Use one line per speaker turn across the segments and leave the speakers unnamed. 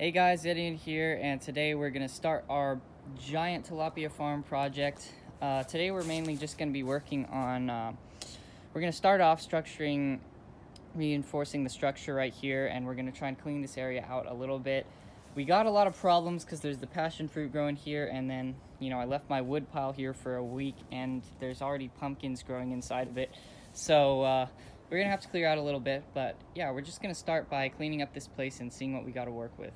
Hey guys, Eddie here, and today we're going to start our giant tilapia farm project. Today we're mainly just going to be working on, we're going to start off reinforcing the structure right here, and we're going to try and clean this area out a little bit. We got a lot of problems because there's the passion fruit growing here, and then, I left my wood pile here for a week, and there's already pumpkins growing inside of it. So, we're going to have to clear out a little bit, but yeah, we're just going to start by cleaning up this place and seeing what we got to work with.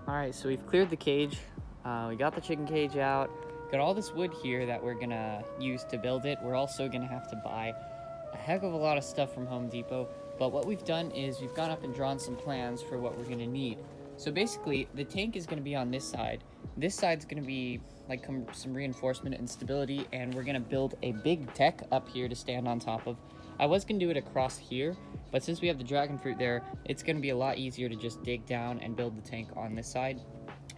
Alright, so we've cleared the cage. We got the chicken cage out. Got all this wood here that we're gonna use to build it. We're also gonna have to buy a heck of a lot of stuff from Home Depot. But what we've done is we've gone up and drawn some plans for what we're gonna need. So basically, the tank is gonna be on this side. This side's gonna be like some reinforcement and stability, and we're gonna build a big deck up here to stand on top of. I was gonna do it across here, but since we have the dragon fruit there, it's gonna be a lot easier to just dig down and build the tank on this side.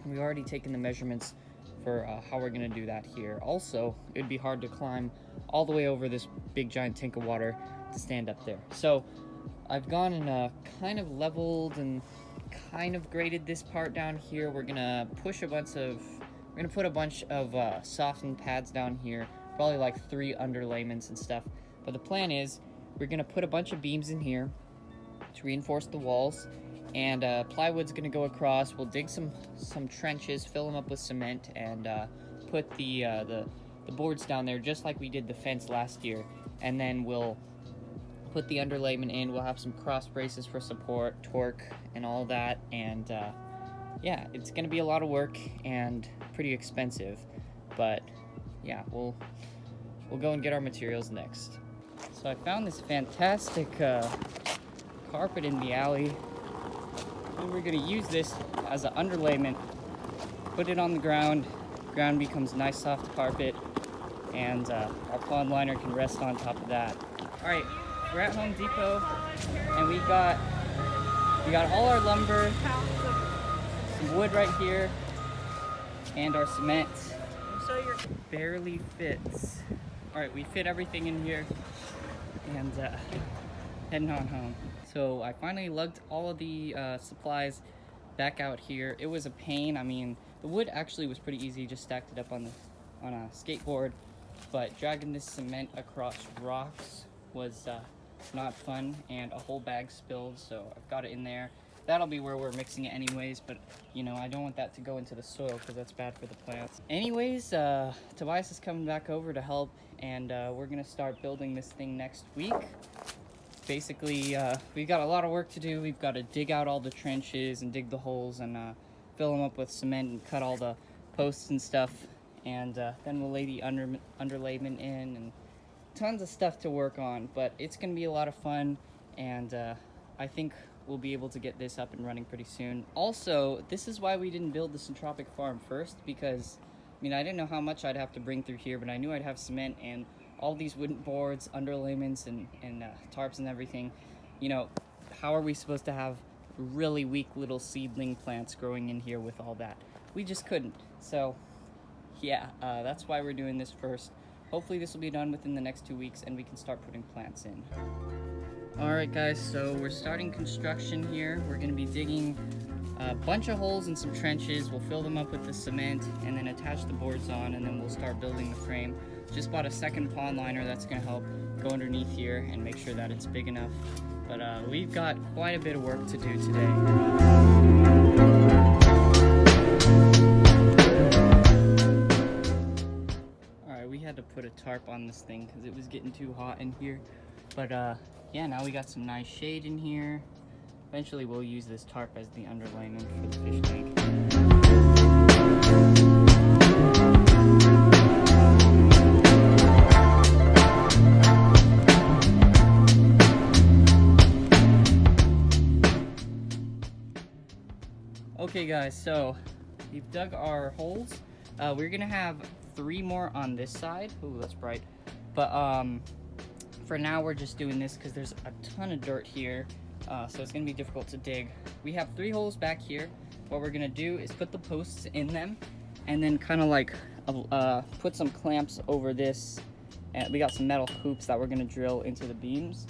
We've already taken the measurements for how we're gonna do that here. Also, it'd be hard to climb all the way over this big giant tank of water to stand up there. So I've gone and kind of leveled and kind of graded this part down here. We're gonna put a bunch of softened pads down here, probably like 3 underlayments and stuff. But the plan is we're gonna put a bunch of beams in here to reinforce the walls, and plywood's gonna go across. We'll dig some trenches, fill them up with cement, and put the boards down there just like we did the fence last year. And then we'll put the underlayment in. We'll have some cross braces for support, torque, and all that. And yeah, it's gonna be a lot of work and pretty expensive, but yeah, we'll go and get our materials next. So I found this fantastic carpet in the alley, and we're gonna use this as an underlayment. Put it on the ground. Ground becomes nice soft carpet, and our pond liner can rest on top of that. All right, we're at Home Depot, and we got all our lumber, some wood right here, and our cement. Barely fits. All right, we fit everything in here, and heading on home. So I finally lugged all of the supplies back out here. It was a pain. I mean, the wood actually was pretty easy, just stacked it up on a skateboard, but dragging this cement across rocks was not fun, and a whole bag spilled, so I've got it in there. That'll be where we're mixing it anyways, but I don't want that to go into the soil because that's bad for the plants. Anyways, Tobias is coming back over to help, and we're gonna start building this thing next week. Basically, we've got a lot of work to do. We've got to dig out all the trenches and dig the holes and fill them up with cement and cut all the posts and stuff, and then we'll lay the underlayment in, and tons of stuff to work on. But it's gonna be a lot of fun, and I think we'll be able to get this up and running pretty soon. Also, this is why we didn't build the Centropic farm first, because I didn't know how much I'd have to bring through here, but I knew I'd have cement and all these wooden boards, underlayments, and tarps and everything. How are we supposed to have really weak little seedling plants growing in here with all that? We just couldn't. So yeah, that's why we're doing this first. Hopefully this will be done within the next 2 weeks, and we can start putting plants in. Alright guys, so we're starting construction here. We're going to be digging a bunch of holes and some trenches. We'll fill them up with the cement and then attach the boards on, and then we'll start building the frame. Just bought a second pond liner that's going to help go underneath here and make sure that it's big enough. But we've got quite a bit of work to do today. Alright, we had to put a tarp on this thing because it was getting too hot in here. But yeah, now we got some nice shade in here. Eventually we'll use this tarp as the underlayment for the fish tank. Okay guys, so we've dug our holes. We're gonna have 3 more on this side. Ooh, that's bright. But for now we're just doing this because there's a ton of dirt here, so it's gonna be difficult to dig. We have 3 holes back here. what we're gonna do is put the posts in them, and then kind of like put some clamps over this. And we got some metal hoops that we're gonna drill into the beams,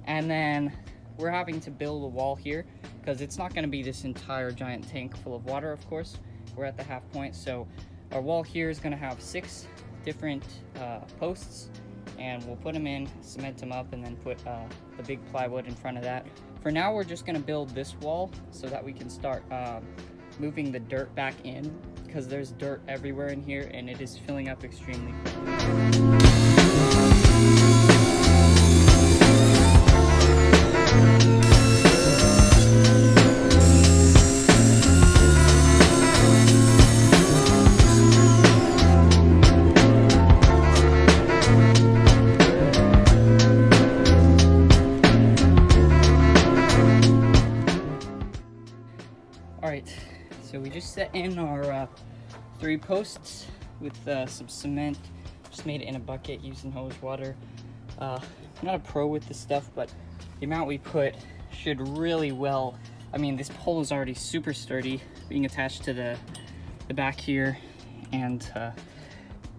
and then we're having to build a wall here because it's not gonna be this entire giant tank full of water. Of course, we're at the half point, so our wall here is gonna have 6 different posts, and we'll put them in, cement them up, and then put the big plywood in front of that. For now, we're just gonna build this wall so that we can start moving the dirt back in, because there's dirt everywhere in here and it is filling up extremely quickly. Alright, so we just set in our 3 posts with some cement. Just made it in a bucket using hose water. I'm not a pro with this stuff, but the amount we put should really well. I mean, this pole is already super sturdy, being attached to the back here, and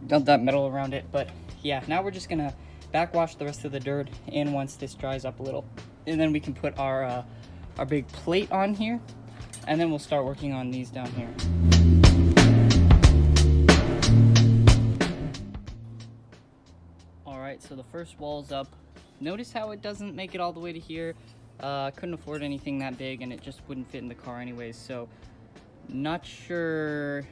dumped that metal around it. But yeah, now we're just gonna backwash the rest of the dirt in once this dries up a little, and then we can put our big plate on here. And then we'll start working on these down here. All right, so the first wall's up. Notice how it doesn't make it all the way to here. Couldn't afford anything that big, and it just wouldn't fit in the car anyways. So not sure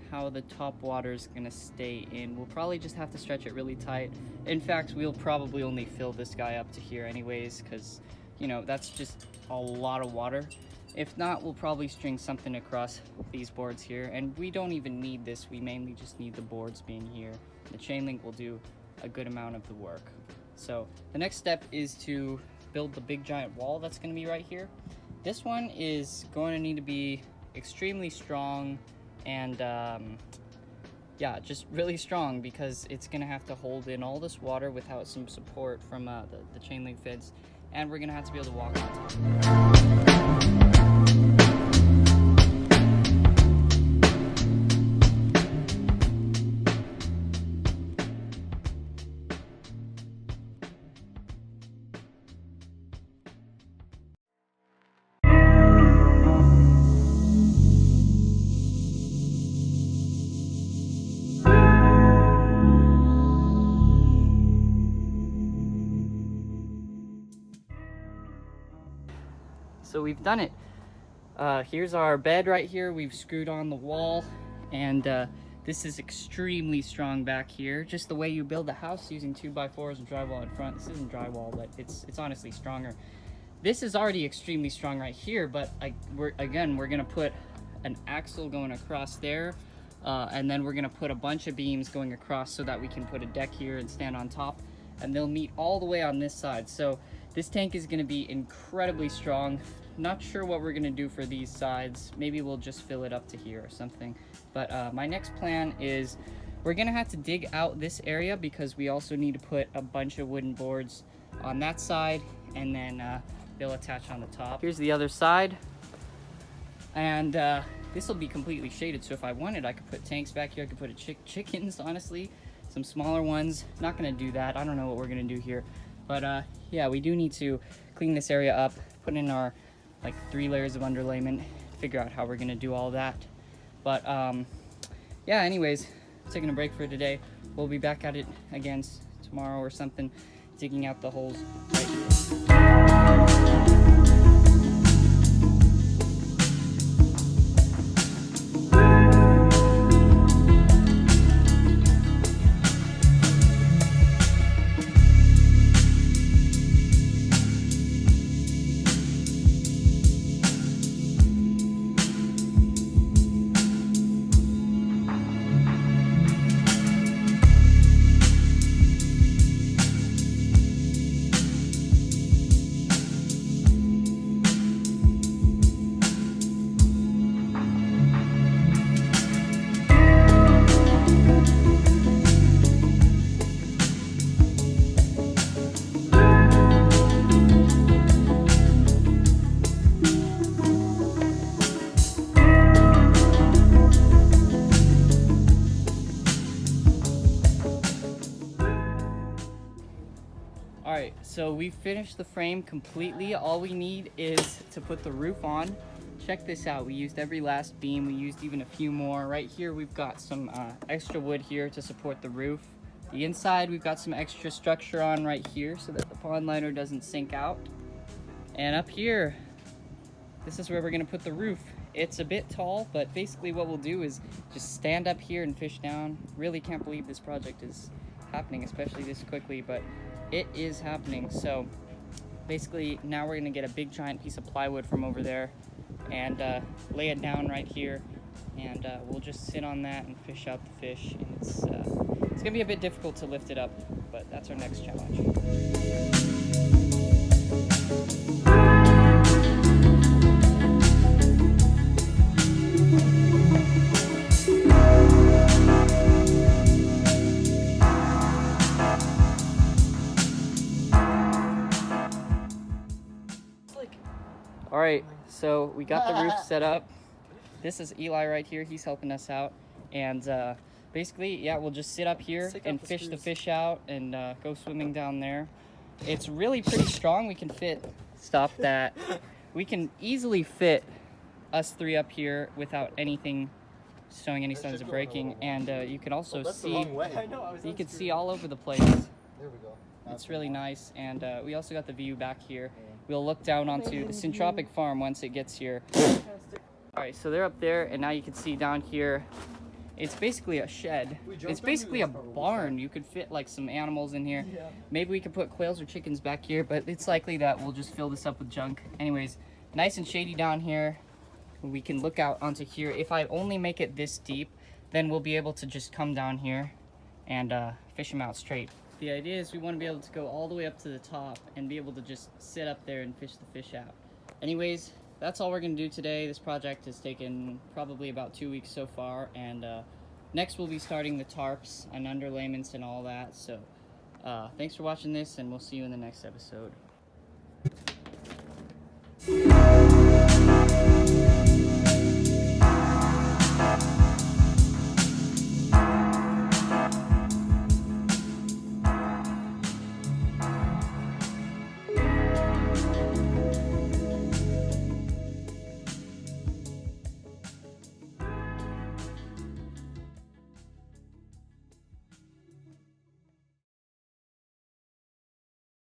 how the top water is gonna stay in. We'll probably just have to stretch it really tight. In fact, we'll probably only fill this guy up to here anyways, because, you know, that's just a lot of water. If not, we'll probably string something across these boards here, and we don't even need this. We mainly just need the boards being here. The chain link will do a good amount of the work. So the next step is to build the big giant wall that's going to be right here. This one is going to need to be extremely strong, and yeah, just really strong, because it's going to have to hold in all this water without some support from the chain link fence, and we're going to have to be able to walk on top. So we've done it. Here's our bed right here. We've screwed on the wall, and this is extremely strong back here. Just the way you build a house using 2x4s and drywall in front. This isn't drywall, but it's honestly stronger. This is already extremely strong right here, but we're gonna put an axle going across there, and then we're gonna put a bunch of beams going across so that we can put a deck here and stand on top, and they'll meet all the way on this side. So this tank is gonna be incredibly strong. Not sure what we're gonna do for these sides. Maybe we'll just fill it up to here or something. But my next plan is we're gonna have to dig out this area, because we also need to put a bunch of wooden boards on that side, and then they'll attach on the top. Here's the other side, and this will be completely shaded, so if I wanted, I could put tanks back here. I could put chickens, honestly, some smaller ones. Not gonna do that. I don't know what we're gonna do here, but yeah, we do need to clean this area up, put in our 3 layers of underlayment, figure out how we're gonna do all that. But yeah, anyways, taking a break for today. We'll be back at it again tomorrow or something, digging out the holes right here. so we finished the frame completely. All we need is to put the roof on. Check this out. We used every last beam. We used even a few more. Right here, we've got some extra wood here to support the roof. The inside, we've got some extra structure on right here so that the pond liner doesn't sink out. And up here, this is where we're gonna put the roof. It's a bit tall, but basically what we'll do is just stand up here and fish down. Really can't believe this project is happening, especially this quickly, but it is happening. So basically now we're gonna get a big giant piece of plywood from over there and lay it down right here, and we'll just sit on that and fish out the fish. And it's gonna be a bit difficult to lift it up, but that's our next challenge. All right, so we got the roof set up. This is Eli right here. He's helping us out. And basically, yeah, we'll just sit up here and fish the fish out and go swimming down there. It's really pretty strong. We can fit stuff that we can easily fit us three up here without anything showing any signs of breaking. And you can also see, you can see all over the place. There we go. It's really nice. And we also got the view back here. We'll look down onto the Syntropic farm once it gets here. All right, so they're up there, and now you can see down here, it's basically a shed. It's basically a barn. You could fit like some animals in here. Maybe we could put quails or chickens back here, but it's likely that we'll just fill this up with junk. Anyways, nice and shady down here. We can look out onto here. If I only make it this deep, then we'll be able to just come down here and fish them out straight. The idea is we want to be able to go all the way up to the top and be able to just sit up there and fish the fish out. Anyways, that's all we're going to do today. This project has taken probably about 2 weeks so far, and next we'll be starting the tarps and underlayments and all that. So thanks for watching this, and we'll see you in the next episode.